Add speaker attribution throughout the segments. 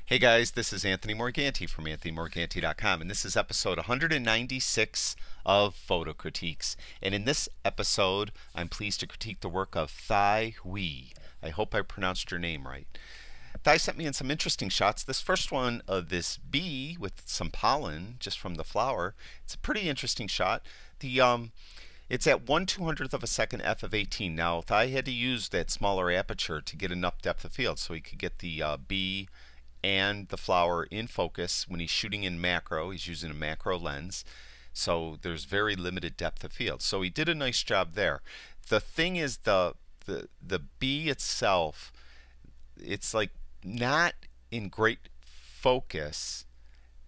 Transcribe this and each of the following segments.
Speaker 1: Hey guys, this is Anthony Morganti from AnthonyMorganti.com, and this is episode 196 of Photo Critiques. And in this episode, I'm pleased to critique the work of Thye Hwee. I hope I pronounced your name right. Thye sent me in some interesting shots. This first one of this bee with some pollen just from the flower. It's a pretty interesting shot. It's at 1/200th of a second f of 18. Now, Thye had to use that smaller aperture to get enough depth of field so he could get the bee and the flower in focus. When he's shooting in macro, he's using a macro lens, so there's very limited depth of field. So he did a nice job there. The thing is, the bee itself, it's like not in great focus,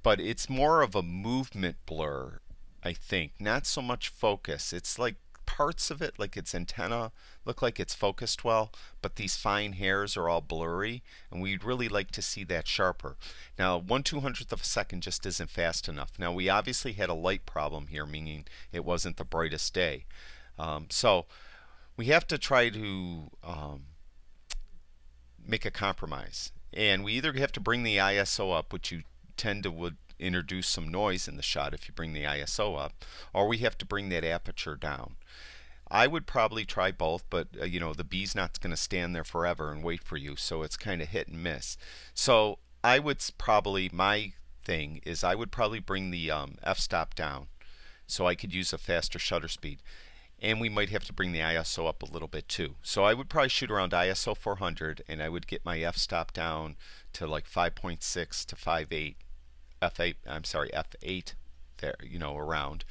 Speaker 1: but it's more of a movement blur, I think, not so much focus. It's like parts of it, like its antenna, look like it's focused well, but these fine hairs are all blurry, and we'd really like to see that sharper. Now, 1/200th of a second just isn't fast enough. Now, we obviously had a light problem here, meaning it wasn't the brightest day. So we have to try to make a compromise, and we either have to bring the ISO up, which you tend to would introduce some noise in the shot if you bring the ISO up, or we have to bring that aperture down. I would probably try both, but the bee's not going to stand there forever and wait for you, so it's kind of hit and miss. So I would probably, my thing is I would probably bring the f-stop down so I could use a faster shutter speed. And we might have to bring the ISO up a little bit too. So I would probably shoot around ISO 400, and I would get my f-stop down to like 5.6 to 5.8, f8 there, around.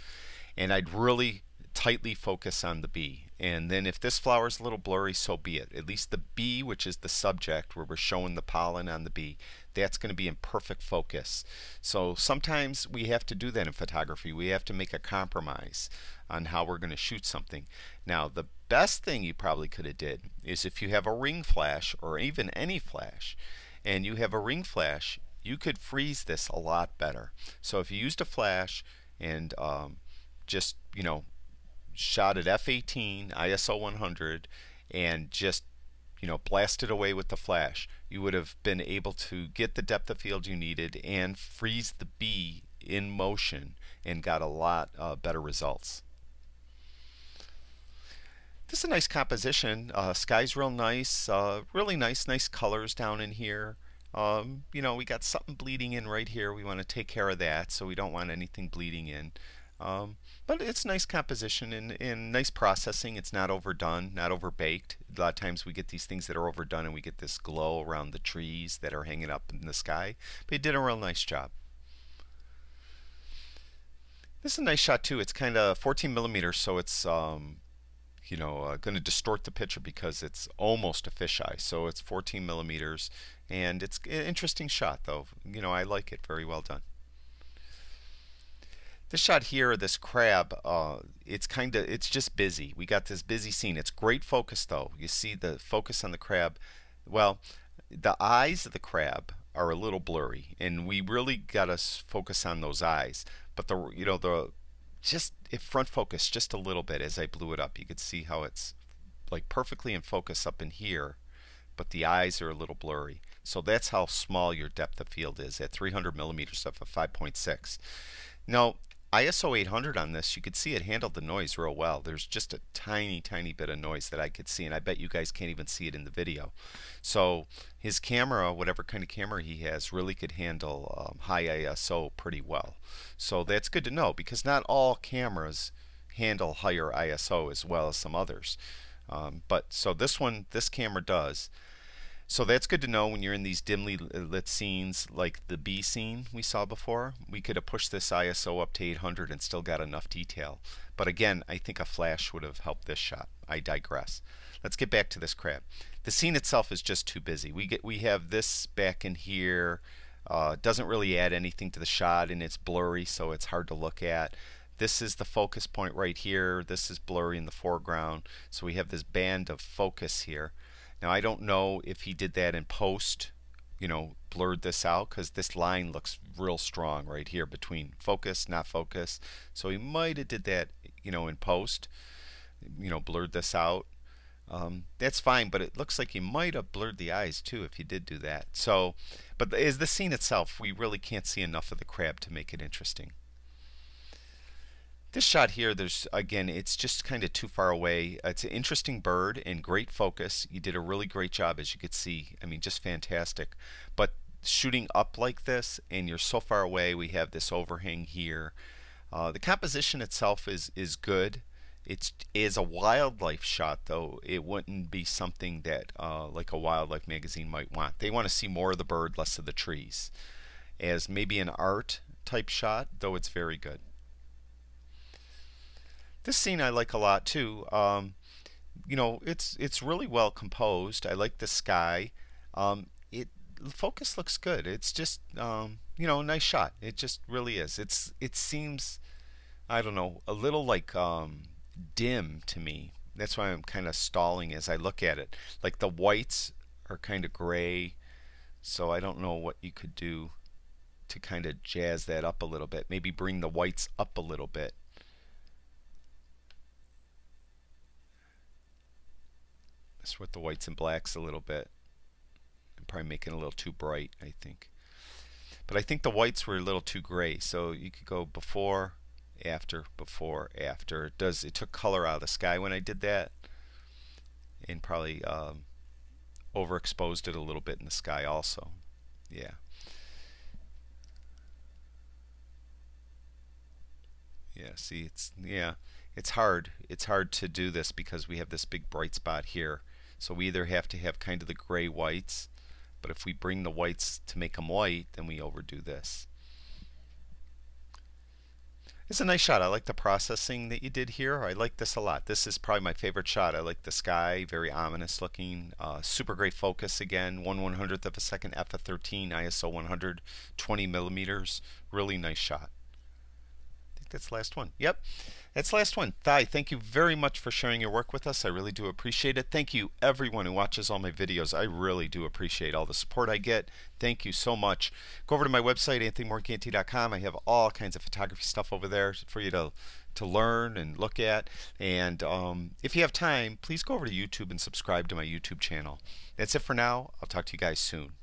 Speaker 1: And I'd really tightly focus on the bee. And then if this flower's a little blurry, so be it. At least the bee, which is the subject where we're showing the pollen on the bee, that's going to be in perfect focus. So sometimes we have to do that in photography. We have to make a compromise on how we're going to shoot something. Now, the best thing you probably could have did is if you have a ring flash, or even any flash, and you have a ring flash, you could freeze this a lot better. So if you used a flash and just shot at f18, ISO 100, and just blasted away with the flash, you would have been able to get the depth of field you needed and freeze the bee in motion and got a lot better results. This is a nice composition. Sky's real nice, really nice colors down in here. We got something bleeding in right here. We want to take care of that, so we don't want anything bleeding in. But it's nice composition and nice processing. It's not overdone, not overbaked. A lot of times we get these things that are overdone and we get this glow around the trees that are hanging up in the sky. But he did a real nice job. This is a nice shot too. It's kind of 14 millimeters, so it's going to distort the picture because it's almost a fisheye. So it's 14 millimeters, and it's an interesting shot though. I like it. Very well done. This shot here, this crab, it's just busy. We got this busy scene. It's great focus though. You see the focus on the crab. Well, the eyes of the crab are a little blurry, and we really got to focus on those eyes. But if front focus just a little bit as I blew it up, you could see how it's like perfectly in focus up in here, but the eyes are a little blurry. So that's how small your depth of field is at 300 millimeters of a 5.6. Now, ISO 800 on this, you could see it handled the noise real well. There's just a tiny bit of noise that I could see, and I bet you guys can't even see it in the video. So his camera, whatever kind of camera he has, really could handle high ISO pretty well. So that's good to know, because not all cameras handle higher ISO as well as some others. So this camera does. So that's good to know when you're in these dimly lit scenes like the bee scene we saw before. We could have pushed this ISO up to 800 and still got enough detail. But again, I think a flash would have helped this shot. I digress. Let's get back to this crab. The scene itself is just too busy. We have this back in here. Doesn't really add anything to the shot, and it's blurry, so it's hard to look at. This is the focus point right here. This is blurry in the foreground. So we have this band of focus here. Now, I don't know if he did that in post, blurred this out, because this line looks real strong right here between focus, not focus. So he might have did that, in post, blurred this out. That's fine, but it looks like you might have blurred the eyes too if you did do that. So, but as the scene itself, we really can't see enough of the crab to make it interesting. This shot here, there's again, it's just kind of too far away. It's an interesting bird and great focus. You did a really great job, as you could see. I mean, just fantastic. But shooting up like this, and you're so far away, we have this overhang here. The composition itself is good. It is a wildlife shot, though. It wouldn't be something that like a wildlife magazine might want. They want to see more of the bird, less of the trees. As maybe an art type shot, though it's very good. This scene I like a lot too. You know, it's really well composed. I like the sky. It the focus looks good. It's just you know, nice shot. It just really is. It seems, I don't know, a little like dim to me. That's why I'm kind of stalling as I look at it. Like the whites are kind of gray, so I don't know what you could do to kind of jazz that up a little bit. Maybe bring the whites up a little bit. With the whites and blacks a little bit. I'm probably making it a little too bright, I think. But I think the whites were a little too gray, so you could go before, after, before, after. It took color out of the sky when I did that, and probably overexposed it a little bit in the sky also. Yeah. Yeah, see, it's hard. It's hard to do this because we have this big bright spot here. So we either have to have kind of the gray whites, but if we bring the whites to make them white, then we overdo this. It's a nice shot. I like the processing that you did here. I like this a lot. This is probably my favorite shot. I like the sky, very ominous looking. Super great focus again. 1/100th of a second f/13 ISO 100, 20 millimeters. Really nice shot. That's the last one. Yep, that's the last one. Thye, thank you very much for sharing your work with us. I really do appreciate it. Thank you, everyone who watches all my videos. I really do appreciate all the support I get. Thank you so much. Go over to my website, anthonymorganti.com. I have all kinds of photography stuff over there for you to learn and look at. And if you have time, please go over to YouTube and subscribe to my YouTube channel. That's it for now. I'll talk to you guys soon.